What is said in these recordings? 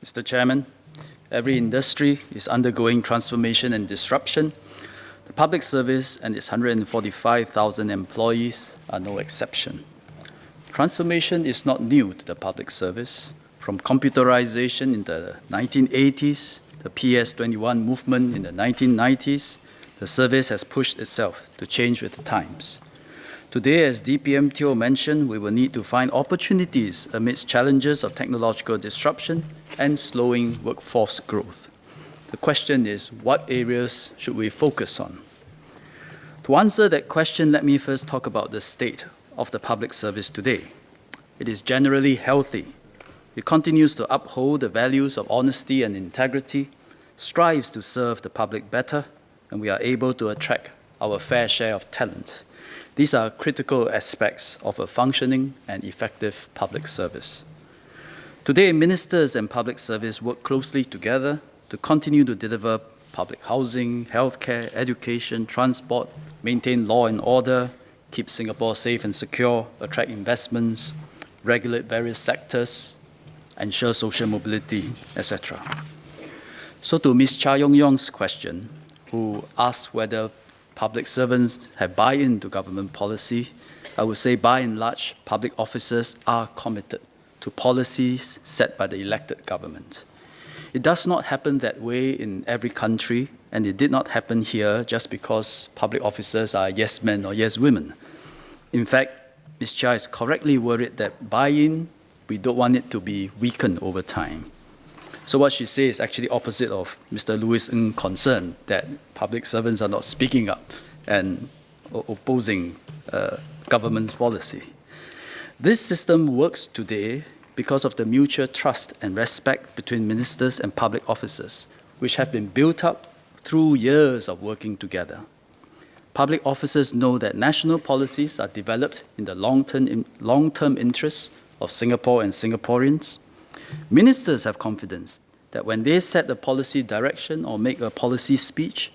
Mr. Chairman, every industry is undergoing transformation and disruption. The public service and its 145,000 employees are no exception. Transformation is not new to the public service. From computerization in the 1980s, the PS21 movement in the 1990s, the service has pushed itself to change with the times. Today, as DPM Teo mentioned, we will need to find opportunities amidst challenges of technological disruption and slowing workforce growth. The question is, what areas should we focus on? To answer that question, let me first talk about the state of the public service today. It is generally healthy. It continues to uphold the values of honesty and integrity, strives to serve the public better, and we are able to attract our fair share of talent. These are critical aspects of a functioning and effective public service. Today, ministers and public service work closely together to continue to deliver public housing, healthcare, education, transport, maintain law and order, keep Singapore safe and secure, attract investments, regulate various sectors, ensure social mobility, etc. So to Ms. Cha Yong-yong's question, who asked whether public servants have buy-in to government policy, I would say by and large, public officers are committed to policies set by the elected government. It does not happen that way in every country, and it did not happen here just because public officers are yes men or yes women. In fact, Ms. Chia is correctly worried that buy-in, we don't want it to be weakened over time. So what she says is actually opposite of Mr. Louis Ng's concern that public servants are not speaking up and opposing government's policy. This system works today because of the mutual trust and respect between ministers and public officers, which have been built up through years of working together. Public officers know that national policies are developed in the long-term interests of Singapore and Singaporeans. Ministers have confidence that when they set the policy direction or make a policy speech,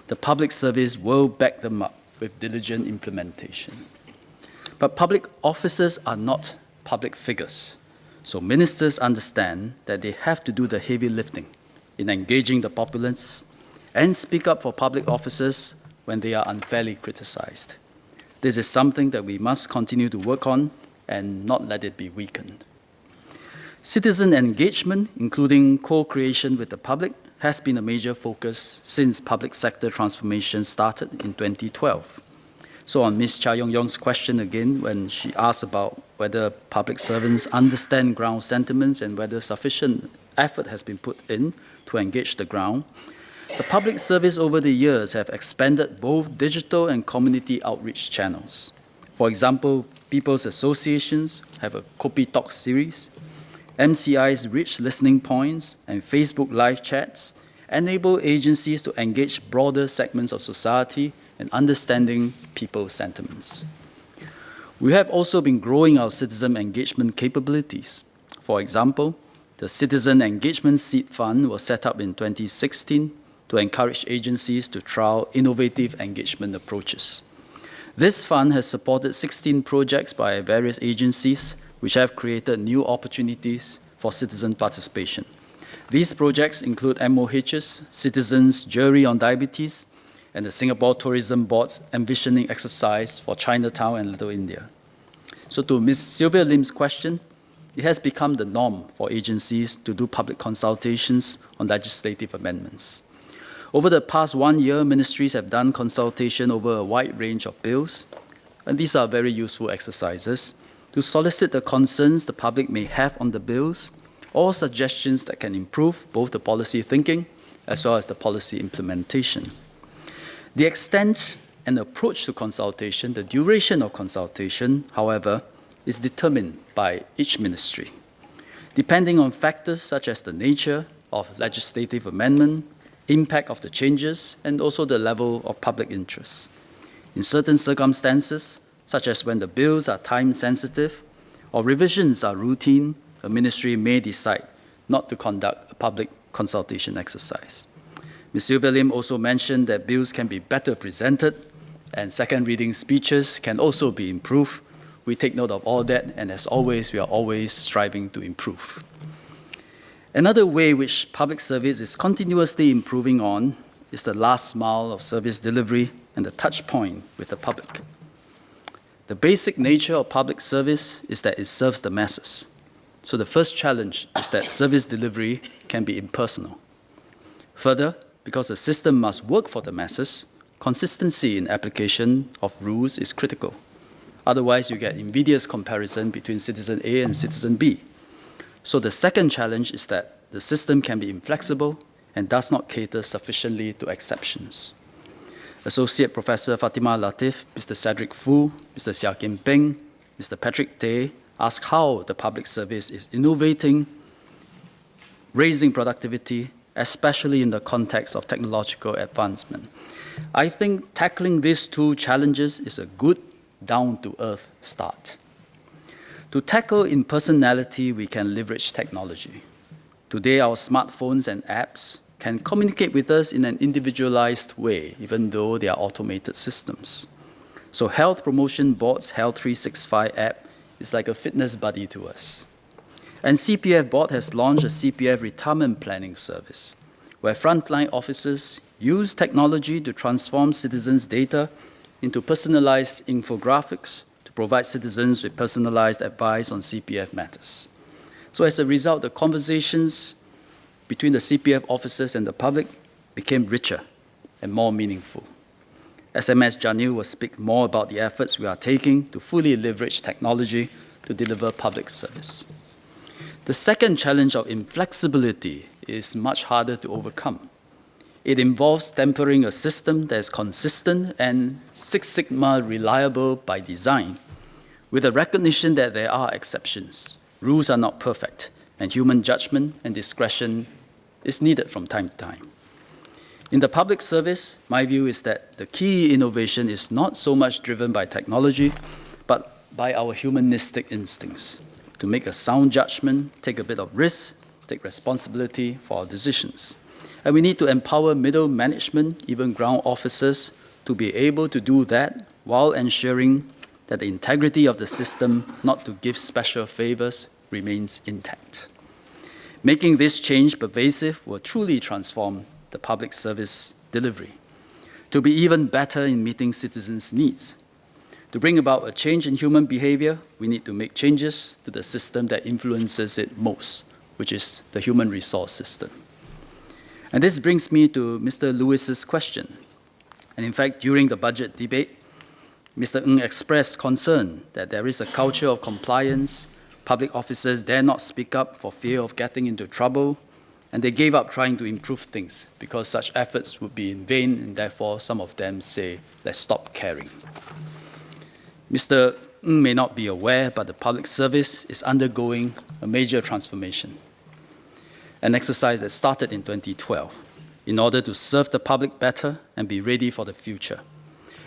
the public service will back them up with diligent implementation. But public officers are not public figures, so ministers understand that they have to do the heavy lifting in engaging the populace and speak up for public officers when they are unfairly criticized. This is something that we must continue to work on and not let it be weakened. Citizen engagement, including co-creation with the public, has been a major focus since public sector transformation started in 2012. So on Ms. Cha Yong-yong's question again, when she asked about whether public servants understand ground sentiments and whether sufficient effort has been put in to engage the ground, the public service over the years have expanded both digital and community outreach channels. For example, people's associations have a Kopi Talk series. MCI's rich listening points and Facebook live chats enable agencies to engage broader segments of society and understanding people's sentiments. We have also been growing our citizen engagement capabilities. For example, the Citizen Engagement Seed Fund was set up in 2016 to encourage agencies to trial innovative engagement approaches. This fund has supported 16 projects by various agencies which have created new opportunities for citizen participation. These projects include MOH's Citizens' Jury on Diabetes and the Singapore Tourism Board's Envisioning Exercise for Chinatown and Little India. So to Ms. Sylvia Lim's question, it has become the norm for agencies to do public consultations on legislative amendments. Over the past 1 year, ministries have done consultation over a wide range of bills, and these are very useful exercises to solicit the concerns the public may have on the bills or suggestions that can improve both the policy thinking as well as the policy implementation. The extent and approach to consultation, the duration of consultation, however, is determined by each ministry, depending on factors such as the nature of legislative amendment, impact of the changes, and also the level of public interest. In certain circumstances, such as when the bills are time-sensitive or revisions are routine, a ministry may decide not to conduct a public consultation exercise. Ms. Sylvia Lim also mentioned that bills can be better presented and second reading speeches can also be improved. We take note of all that, and as always, we are always striving to improve. Another way which public service is continuously improving on is the last mile of service delivery and the touch point with the public. The basic nature of public service is that it serves the masses. So the first challenge is that service delivery can be impersonal. Further, because the system must work for the masses, consistency in application of rules is critical. Otherwise, you get invidious comparison between citizen A and citizen B. So the second challenge is that the system can be inflexible and does not cater sufficiently to exceptions. Associate Professor Fatima Latif, Mr. Cedric Fu, Mr. Seah Kim Peng, Mr. Patrick Tay ask how the public service is innovating, raising productivity, especially in the context of technological advancement. I think tackling these two challenges is a good down-to-earth start. To tackle impersonality, we can leverage technology. Today, our smartphones and apps can communicate with us in an individualized way, even though they are automated systems. So Health Promotion Board's Health 365 app is like a fitness buddy to us. And CPF Board has launched a CPF retirement planning service, where frontline officers use technology to transform citizens' data into personalized infographics to provide citizens with personalized advice on CPF matters. So as a result, the conversations between the CPF officers and the public became richer and more meaningful. SMS Janil will speak more about the efforts we are taking to fully leverage technology to deliver public service. The second challenge of inflexibility is much harder to overcome. It involves tempering a system that is consistent and Six Sigma reliable by design, with a recognition that there are exceptions. Rules are not perfect, and human judgment and discretion is needed from time to time. In the public service, my view is that the key innovation is not so much driven by technology, but by our humanistic instincts to make a sound judgment, take a bit of risk, take responsibility for our decisions. And we need to empower middle management, even ground officers, to be able to do that while ensuring that the integrity of the system, not to give special favors, remains intact. Making this change pervasive will truly transform the public service delivery to be even better in meeting citizens' needs. To bring about a change in human behavior, we need to make changes to the system that influences it most, which is the human resource system. And this brings me to Mr. Lewis's question. And in fact, during the budget debate, Mr. Ng expressed concern that there is a culture of compliance, public officers dare not speak up for fear of getting into trouble, and they gave up trying to improve things because such efforts would be in vain, and therefore some of them say, let's stop caring. Mr. Ng may not be aware, but the public service is undergoing a major transformation, an exercise that started in 2012 in order to serve the public better and be ready for the future.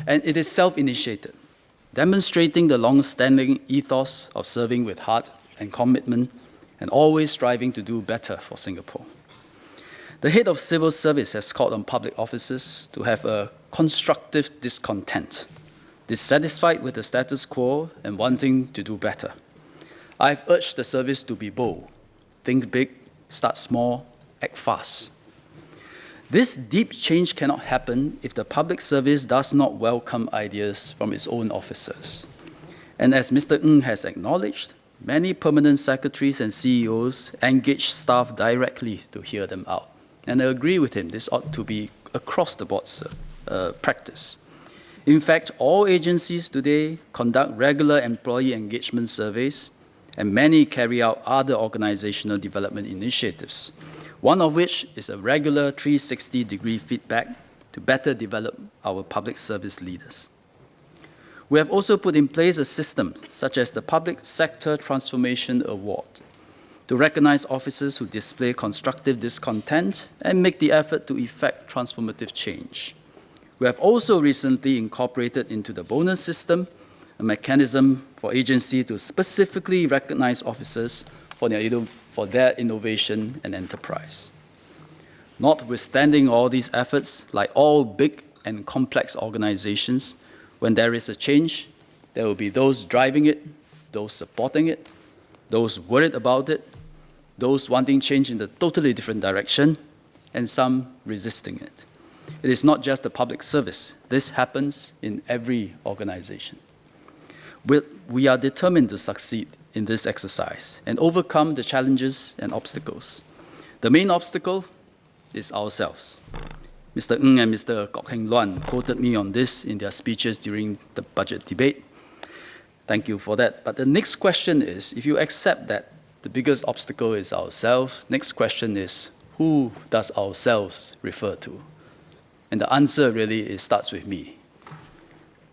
And it is self-initiated, demonstrating the long-standing ethos of serving with heart and commitment and always striving to do better for Singapore. The head of civil service has called on public officers to have a constructive discontent, dissatisfied with the status quo and wanting to do better. I've urged the service to be bold, think big, start small, act fast. This deep change cannot happen if the public service does not welcome ideas from its own officers. And as Mr. Ng has acknowledged, many permanent secretaries and CEOs engage staff directly to hear them out. And I agree with him, this ought to be across the board practice. In fact, all agencies today conduct regular employee engagement surveys, and many carry out other organizational development initiatives, one of which is a regular 360-degree feedback to better develop our public service leaders. We have also put in place a system such as the Public Sector Transformation Award to recognize officers who display constructive discontent and make the effort to effect transformative change. We have also recently incorporated into the bonus system a mechanism for agency to specifically recognize officers for their innovation and enterprise. Notwithstanding all these efforts, like all big and complex organizations, when there is a change, there will be those driving it, those supporting it, those worried about it, those wanting change in a totally different direction, and some resisting it. It is not just the public service. This happens in every organization. We are determined to succeed in this exercise and overcome the challenges and obstacles. The main obstacle is ourselves. Mr. Ng and Mr. Kok Heng Luan quoted me on this in their speeches during the budget debate. Thank you for that. But the next question is, if you accept that the biggest obstacle is ourselves, next question is, who does ourselves refer to? And the answer really starts with me.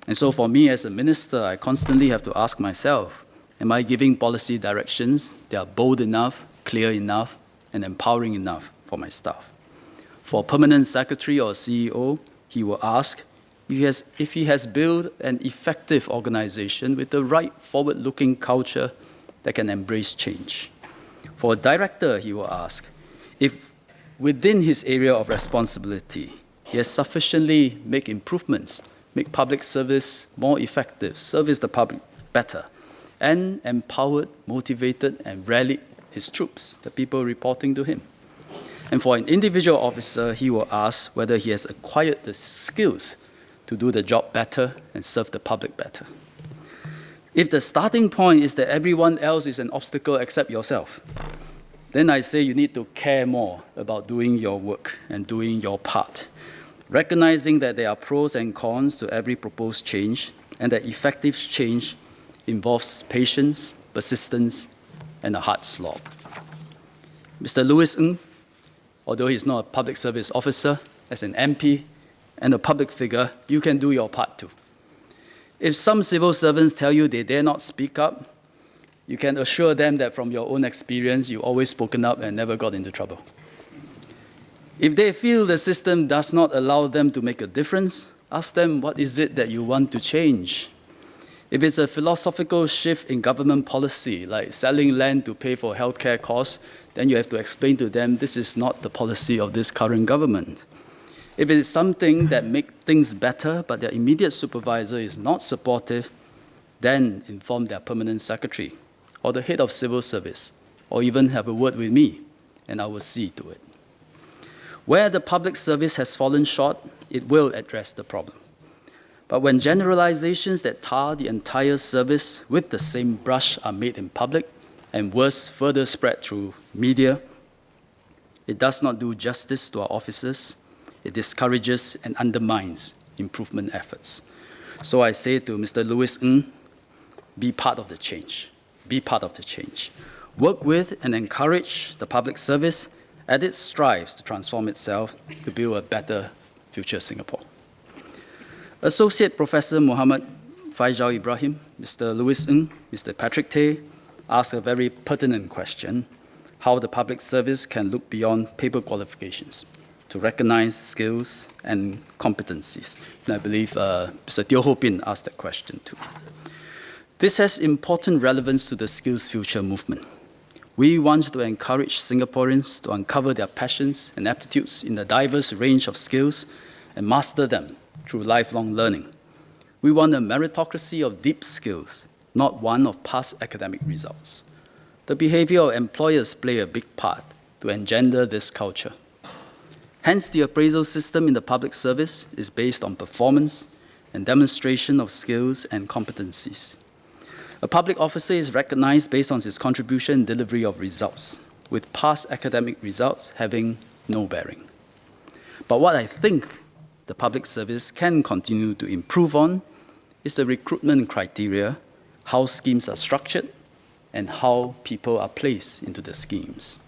And so for me as a minister, I constantly have to ask myself, am I giving policy directions that are bold enough, clear enough, and empowering enough for my staff? For a permanent secretary or CEO, he will ask if he has built an effective organization with the right forward-looking culture that can embrace change. For a director, he will ask if within his area of responsibility, he has sufficiently made improvements, make public service more effective, service the public better, and empowered, motivated, and rallied his troops, the people reporting to him. And for an individual officer, he will ask whether he has acquired the skills to do the job better and serve the public better. If the starting point is that everyone else is an obstacle except yourself, then I say you need to care more about doing your work and doing your part, recognizing that there are pros and cons to every proposed change, and that effective change involves patience, persistence, and a hard slog. Mr. Louis Ng, although he's not a public service officer, as an MP and a public figure, you can do your part too. If some civil servants tell you they dare not speak up, you can assure them that from your own experience, you've always spoken up and never got into trouble. If they feel the system does not allow them to make a difference, ask them what is it that you want to change. If it's a philosophical shift in government policy, like selling land to pay for healthcare costs, then you have to explain to them this is not the policy of this current government. If it is something that makes things better, but their immediate supervisor is not supportive, then inform their permanent secretary or the head of civil service, or even have a word with me, and I will see to it. Where the public service has fallen short, it will address the problem. But when generalizations that tar the entire service with the same brush are made in public, and worse, further spread through media, it does not do justice to our officers. It discourages and undermines improvement efforts. So I say to Mr. Louis Ng, be part of the change. Be part of the change. Work with and encourage the public service as it strives to transform itself to build a better future Singapore. Associate Professor Muhammad Faisal Ibrahim, Mr. Louis Ng, Mr. Patrick Tay asked a very pertinent question, how the public service can look beyond paper qualifications to recognize skills and competencies. And I believe Mr. Teo Ho Pin asked that question too. This has important relevance to the Skills Future movement. We want to encourage Singaporeans to uncover their passions and aptitudes in a diverse range of skills and master them through lifelong learning. We want a meritocracy of deep skills, not one of past academic results. The behavior of employers play a big part to engender this culture. Hence, the appraisal system in the public service is based on performance and demonstration of skills and competencies. A public officer is recognized based on his contribution and delivery of results, with past academic results having no bearing. But what I think the public service can continue to improve on is the recruitment criteria, how schemes are structured, and how people are placed into the schemes.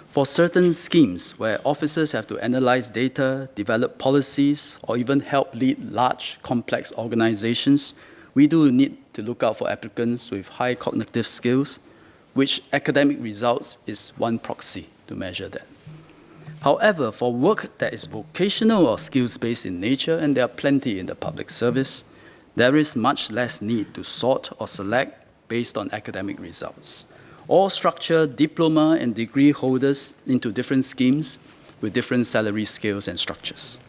For certain schemes where officers have to analyze data, develop policies, or even help lead large, complex organizations, we do need to look out for applicants with high cognitive skills, which academic results is one proxy to measure that. However, for work that is vocational or skills-based in nature, and there are plenty in the public service, there is much less need to sort or select based on academic results, or structure diploma and degree holders into different schemes with different salary scales and structures.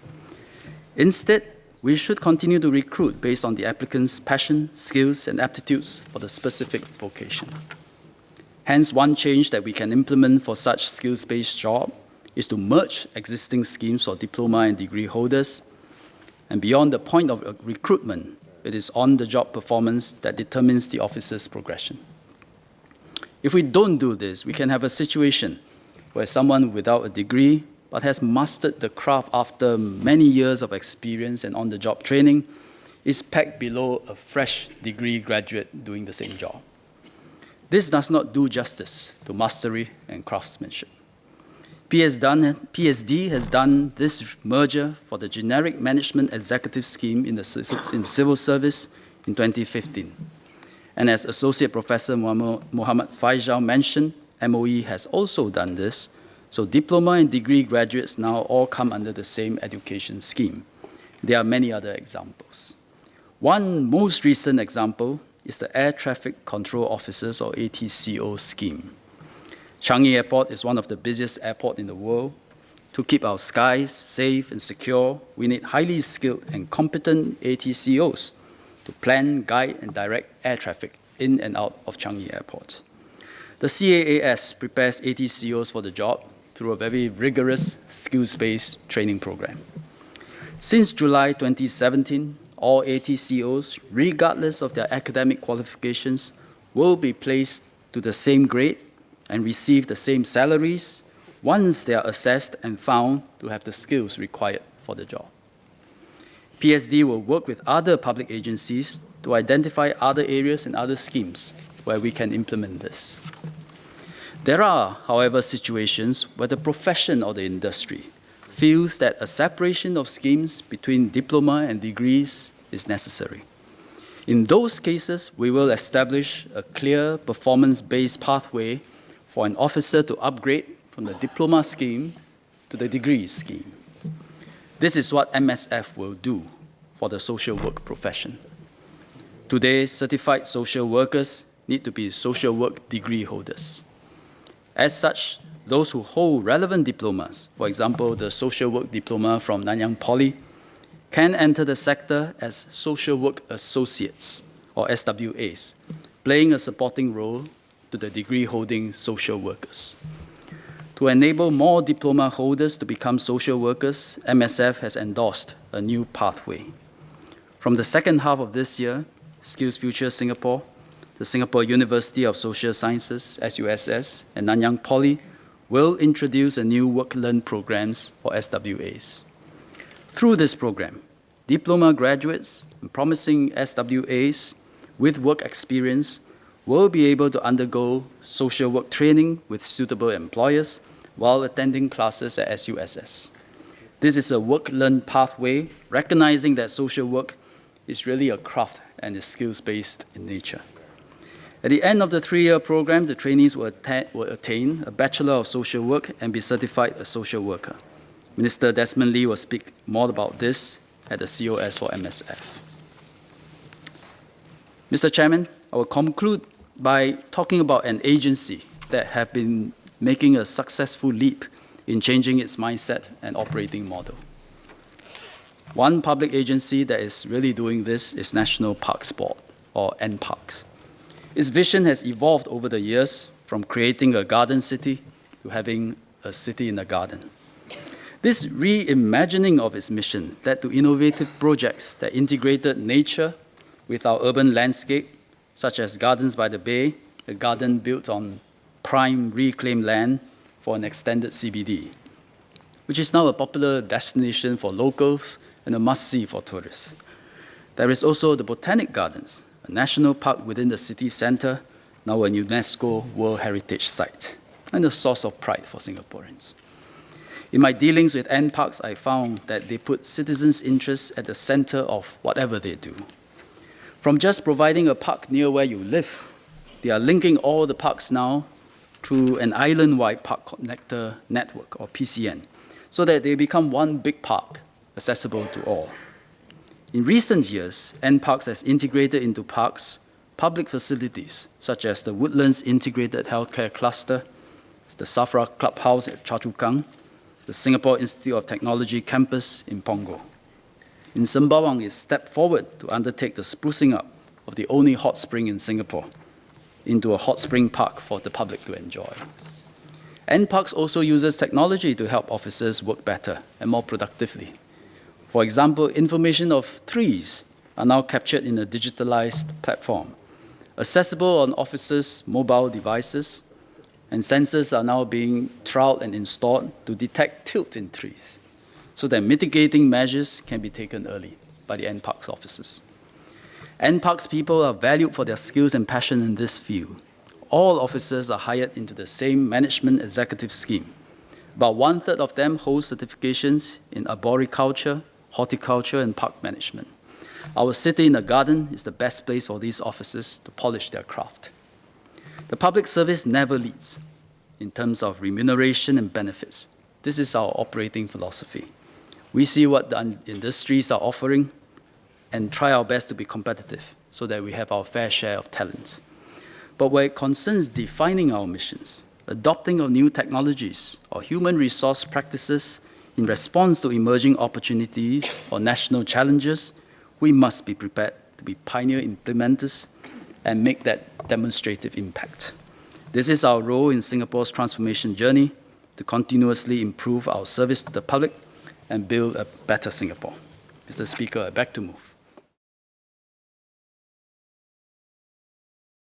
Instead, we should continue to recruit based on the applicant's passion, skills, and aptitudes for the specific vocation. Hence, one change that we can implement for such skills-based job is to merge existing schemes for diploma and degree holders. And beyond the point of recruitment, it is on-the-job performance that determines the officer's progression. If we don't do this, we can have a situation where someone without a degree but has mastered the craft after many years of experience and on-the-job training is pegged below a fresh degree graduate doing the same job. This does not do justice to mastery and craftsmanship. PSD has done this merger for the generic management executive scheme in the civil service in 2015. And as Associate Professor Muhammad Faisal mentioned, MOE has also done this, so diploma and degree graduates now all come under the same education scheme. There are many other examples. One most recent example is the Air Traffic Control Officers, or ATCO scheme. Changi Airport is one of the busiest airports in the world. To keep our skies safe and secure, we need highly skilled and competent ATCOs to plan, guide, and direct air traffic in and out of Changi Airport. The CAAS prepares ATCOs for the job through a very rigorous skills-based training program. Since July 2017, all ATCOs, regardless of their academic qualifications, will be placed to the same grade and receive the same salaries once they are assessed and found to have the skills required for the job. PSD will work with other public agencies to identify other areas and other schemes where we can implement this. There are, however, situations where the profession or the industry feels that a separation of schemes between diploma and degrees is necessary. In those cases, we will establish a clear performance-based pathway for an officer to upgrade from the diploma scheme to the degree scheme. This is what MSF will do for the social work profession. Today, certified social workers need to be social work degree holders. As such, those who hold relevant diplomas, for example, the social work diploma from Nanyang Poly, can enter the sector as social work associates, or SWAs, playing a supporting role to the degree-holding social workers. To enable more diploma holders to become social workers, MSF has endorsed a new pathway. From the second half of this year, SkillsFuture Singapore, the Singapore University of Social Sciences, SUSS, and Nanyang Poly will introduce a new work-learn programs for SWAs. Through this program, diploma graduates and promising SWAs with work experience will be able to undergo social work training with suitable employers while attending classes at SUSS. This is a work-learn pathway, recognizing that social work is really a craft and is skills-based in nature. At the end of the 3-year program, the trainees will attain a Bachelor of Social Work and be certified a social worker. Minister Desmond Lee will speak more about this at the COS for MSF. Mr. Chairman, I will conclude by talking about an agency that have been making a successful leap in changing its mindset and operating model. One public agency that is really doing this is National Parks Board, or NParks. Its vision has evolved over the years from creating a garden city to having a city in a garden. This reimagining of its mission led to innovative projects that integrated nature with our urban landscape, such as Gardens by the Bay, a garden built on prime reclaimed land for an extended CBD, which is now a popular destination for locals and a must-see for tourists. There is also the Botanic Gardens, a national park within the city center, now a UNESCO World Heritage Site, and a source of pride for Singaporeans. In my dealings with NParks, I found that they put citizens' interests at the center of whatever they do. From just providing a park near where you live, they are linking all the parks now through an island-wide park connector network, or PCN, so that they become one big park, accessible to all. In recent years, NParks has integrated into parks public facilities, such as the Woodlands Integrated Healthcare Cluster, the Safra Clubhouse at Choa Chu Kang, the Singapore Institute of Technology campus in Punggol. In Sembawang, it stepped forward to undertake the sprucing up of the only hot spring in Singapore. into a hot spring park for the public to enjoy. NParks also uses technology to help officers work better and more productively. For example, information of trees are now captured in a digitalized platform, accessible on officers' mobile devices, and sensors are now being trialed and installed to detect tilt in trees, so that mitigating measures can be taken early by the NParks officers. NParks people are valued for their skills and passion in this field. All officers are hired into the same management executive scheme. About 1/3 of them hold certifications in arboriculture, horticulture, and park management. Our city in a garden is the best place for these officers to polish their craft. The public service never leads in terms of remuneration and benefits. This is our operating philosophy. We see what the industries are offering and try our best to be competitive so that we have our fair share of talents. But where it concerns defining our missions, adopting of new technologies or human resource practices in response to emerging opportunities or national challenges, we must be prepared to be pioneer implementers and make that demonstrative impact. This is our role in Singapore's transformation journey to continuously improve our service to the public and build a better Singapore. Mr. Speaker, I beg to move.